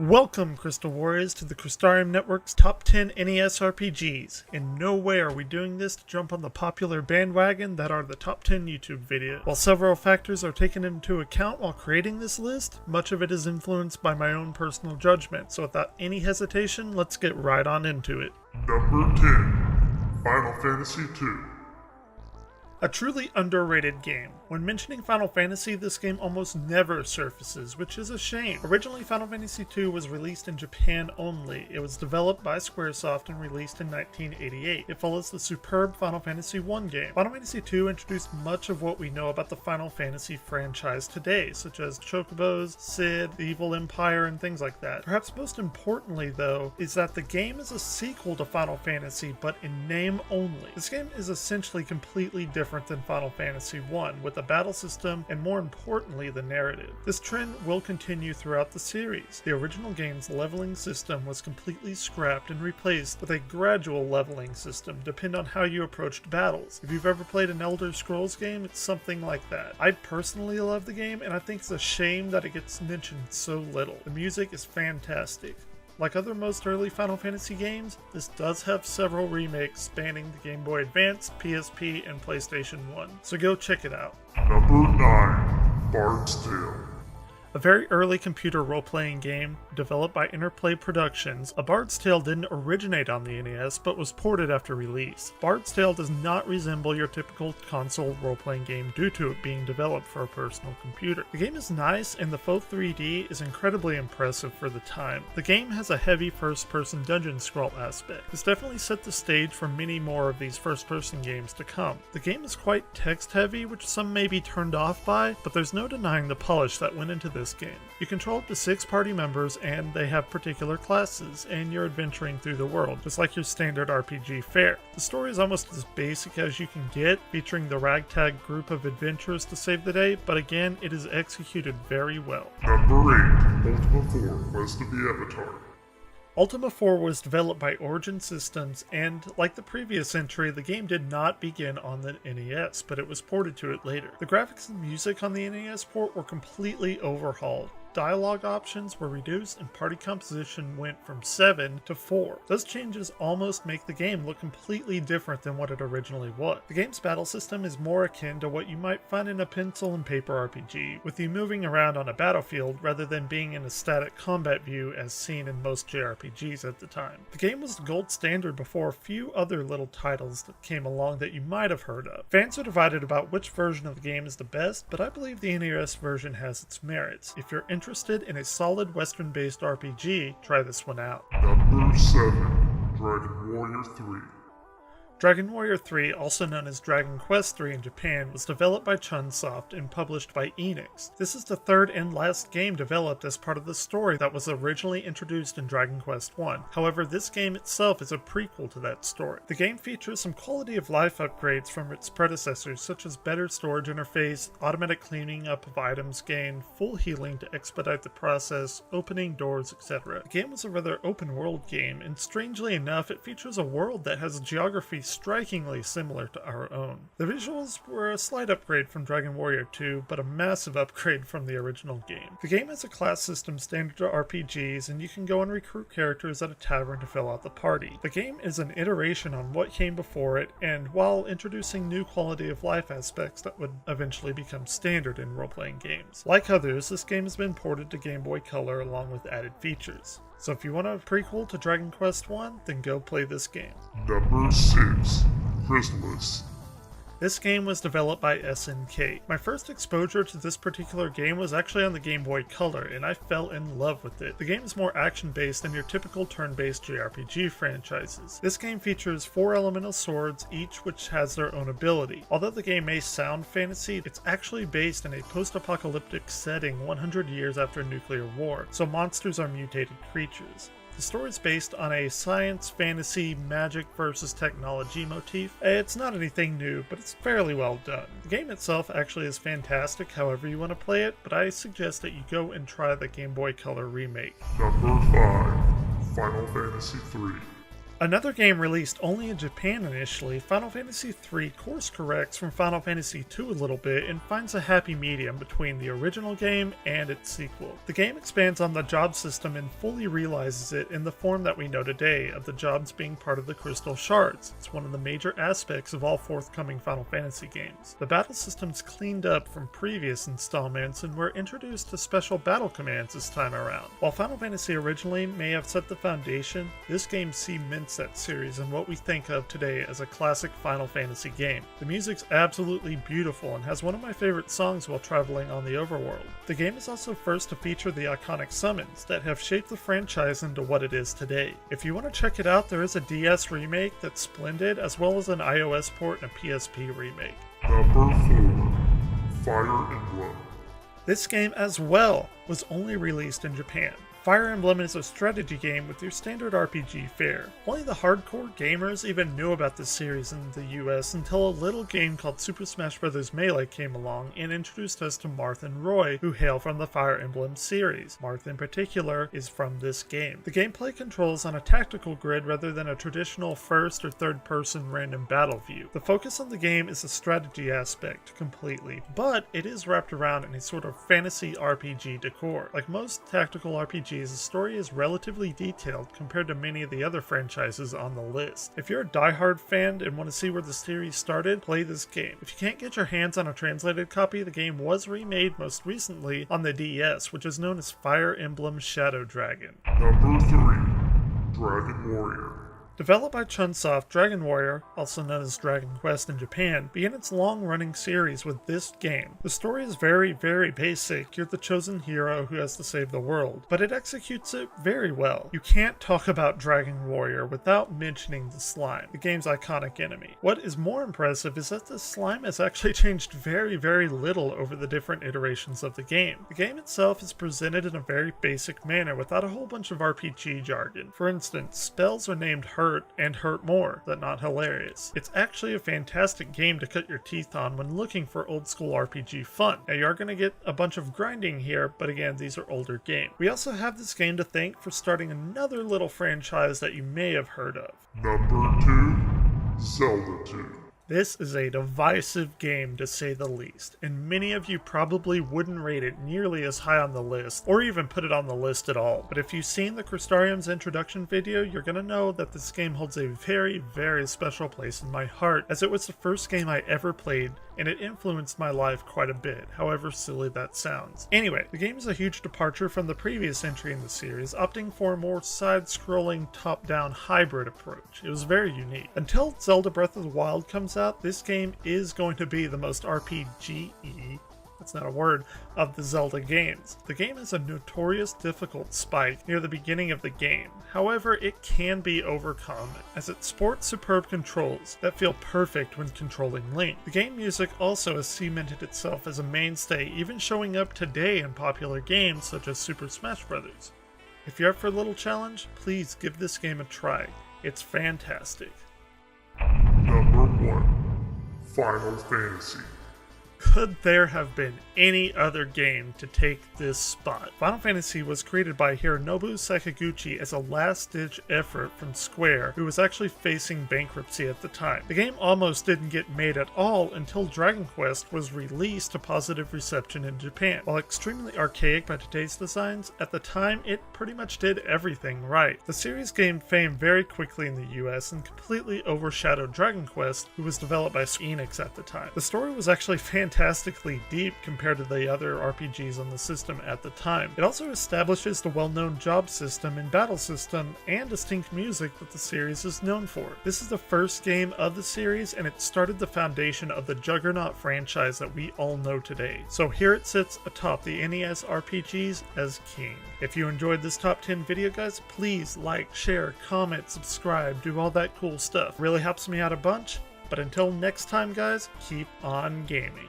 Welcome, Crystal Warriors, to the Crystarium Network's Top 10 NES RPGs. In no way are we doing this to jump on the popular bandwagon that are the top 10 YouTube videos. While several factors are taken into account while creating this list, much of it is influenced by my own personal judgment, so without any hesitation, let's get right on into it. Number 10. Final Fantasy II. A truly underrated game. When mentioning Final Fantasy, this game almost never surfaces, which is a shame. Originally, Final Fantasy II was released in Japan only. It was developed by Squaresoft and released in 1988. It follows the superb Final Fantasy I game. Final Fantasy II introduced much of what we know about the Final Fantasy franchise today, such as Chocobos, Cid, the Evil Empire, and things like that. Perhaps most importantly, though, is that the game is a sequel to Final Fantasy, but in name only. This game is essentially completely different than Final Fantasy I, with the battle system and, more importantly, the narrative. This trend will continue throughout the series. The original game's leveling system was completely scrapped and replaced with a gradual leveling system, depending on how you approached battles. If you've ever played an Elder Scrolls game, it's something like that. I personally love the game, and I think it's a shame that it gets mentioned so little. The music is fantastic. Like other most early Final Fantasy games, this does have several remakes spanning the Game Boy Advance, PSP, and PlayStation 1, so go check it out. Number 9. Bard's Tale. A very early computer role-playing game developed by Interplay Productions, A Bard's Tale didn't originate on the NES, but was ported after release. Bard's Tale does not resemble your typical console role-playing game due to it being developed for a personal computer. The game is nice, and the faux 3D is incredibly impressive for the time. The game has a heavy first-person dungeon scroll aspect. This definitely set the stage for many more of these first-person games to come. The game is quite text-heavy, which some may be turned off by, but there's no denying the polish that went into this game. You control up to 6 party members and they have particular classes, and you're adventuring through the world, just like your standard RPG fare. The story is almost as basic as you can get, featuring the ragtag group of adventurers to save the day, but again, it is executed very well. Number 8. Ultima 4. Quest of the Avatar. Ultima 4 was developed by Origin Systems, and like the previous entry, the game did not begin on the NES, but it was ported to it later. The graphics and music on the NES port were completely overhauled. Dialogue options were reduced and party composition went from 7 to 4. Those changes almost make the game look completely different than what it originally was. The game's battle system is more akin to what you might find in a pencil and paper RPG, with you moving around on a battlefield rather than being in a static combat view as seen in most JRPGs at the time. The game was the gold standard before a few other little titles that came along that you might have heard of. Fans are divided about which version of the game is the best, but I believe the NES version has its merits. If you're interested in a solid Western-based RPG, try this one out. Number 7. Dragon Warrior 3. Dragon Warrior 3, also known as Dragon Quest 3 in Japan, was developed by Chunsoft and published by Enix. This is the third and last game developed as part of the story that was originally introduced in Dragon Quest 1. However, this game itself is a prequel to that story. The game features some quality of life upgrades from its predecessors, such as better storage interface, automatic cleaning up of items gained, full healing to expedite the process, opening doors, etc. The game was a rather open world game, and strangely enough, it features a world that has geography strikingly similar to our own. The visuals were a slight upgrade from Dragon Warrior 2, but a massive upgrade from the original game. The game has a class system standard to RPGs, and you can go and recruit characters at a tavern to fill out the party. The game is an iteration on what came before it, and while introducing new quality of life aspects that would eventually become standard in role-playing games. Like others, this game has been ported to Game Boy Color along with added features. So if you want a prequel to Dragon Quest 1, then go play this game. Number 6. Chrysalis. This game was developed by SNK. My first exposure to this particular game was actually on the Game Boy Color, and I fell in love with it. The game is more action-based than your typical turn-based JRPG franchises. This game features 4 elemental swords, each which has their own ability. Although the game may sound fantasy, it's actually based in a post-apocalyptic setting 100 years after a nuclear war, so monsters are mutated creatures. The story is based on a science, fantasy, magic versus technology motif. It's not anything new, but it's fairly well done. The game itself actually is fantastic however you want to play it, but I suggest that you go and try the Game Boy Color remake. Number 5. Final Fantasy III. Another game released only in Japan initially, Final Fantasy III course corrects from Final Fantasy II a little bit and finds a happy medium between the original game and its sequel. The game expands on the job system and fully realizes it in the form that we know today, of the jobs being part of the crystal shards. It's one of the major aspects of all forthcoming Final Fantasy games. The battle systems cleaned up from previous installments and were introduced to special battle commands this time around. While Final Fantasy originally may have set the foundation, this game cements that series and what we think of today as a classic Final Fantasy game. The music's absolutely beautiful and has one of my favorite songs while traveling on the overworld. The game is also first to feature the iconic summons that have shaped the franchise into what it is today. If you want to check it out, there is a DS remake that's splendid, as well as an iOS port and a PSP remake. Number 4. Fire Emblem. This game as well was only released in Japan. Fire Emblem is a strategy game with your standard RPG fare. Only the hardcore gamers even knew about this series in the US until a little game called Super Smash Bros. Melee came along and introduced us to Marth and Roy, who hail from the Fire Emblem series. Marth in particular is from this game. The gameplay controls on a tactical grid rather than a traditional first or third person random battle view. The focus on the game is the strategy aspect completely, but it is wrapped around in a sort of fantasy RPG decor. Like most tactical RPGs, the story is relatively detailed compared to many of the other franchises on the list. If you're a diehard fan and want to see where the series started, play this game. If you can't get your hands on a translated copy, the game was remade most recently on the DS, which is known as Fire Emblem Shadow Dragon. Number 3. Dragon Warrior. Developed by Chunsoft, Dragon Warrior, also known as Dragon Quest in Japan, began its long-running series with this game. The story is very, very basic. You're the chosen hero who has to save the world, but it executes it very well. You can't talk about Dragon Warrior without mentioning the slime, the game's iconic enemy. What is more impressive is that the slime has actually changed very, very little over the different iterations of the game. The game itself is presented in a very basic manner without a whole bunch of RPG jargon. For instance, spells are named Hurt and Hurt More, but not hilarious. It's actually a fantastic game to cut your teeth on when looking for old school RPG fun. Now you are going to get a bunch of grinding here, but again, these are older games. We also have this game to thank for starting another little franchise that you may have heard of. Number 2. Zelda 2. This is a divisive game to say the least, and many of you probably wouldn't rate it nearly as high on the list, or even put it on the list at all. But if you've seen the Crystarium's introduction video, you're gonna know that this game holds a very, very special place in my heart, as it was the first game I ever played, and it influenced my life quite a bit, however silly that sounds. Anyway, the game is a huge departure from the previous entry in the series, opting for a more side-scrolling, top-down hybrid approach. It was very unique. Until Zelda Breath of the Wild comes out, this game is going to be the most RPG-y, that's not a word, of the Zelda games. The game has a notorious difficult spike near the beginning of the game. However, it can be overcome, as it sports superb controls that feel perfect when controlling Link. The game music also has cemented itself as a mainstay, even showing up today in popular games such as Super Smash Bros. If you're up for a little challenge, please give this game a try. It's fantastic. Number 1. Final Fantasy. Could there have been any other game to take this spot? Final Fantasy was created by Hironobu Sakaguchi as a last-ditch effort from Square, who was actually facing bankruptcy at the time. The game almost didn't get made at all until Dragon Quest was released to positive reception in Japan. While extremely archaic by today's designs, at the time it pretty much did everything right. The series gained fame very quickly in the US and completely overshadowed Dragon Quest, who was developed by Enix at the time. The story was actually fantastically deep compared to the other RPGs on the system at the time. It also establishes the well-known job system and battle system and distinct music that the series is known for. This is the first game of the series, and it started the foundation of the juggernaut franchise that we all know today. So here it sits atop the NES RPGs as king. If you enjoyed this top 10 video, guys, please like, share, comment, subscribe, do all that cool stuff. Really helps me out a bunch. But until next time, guys, keep on gaming.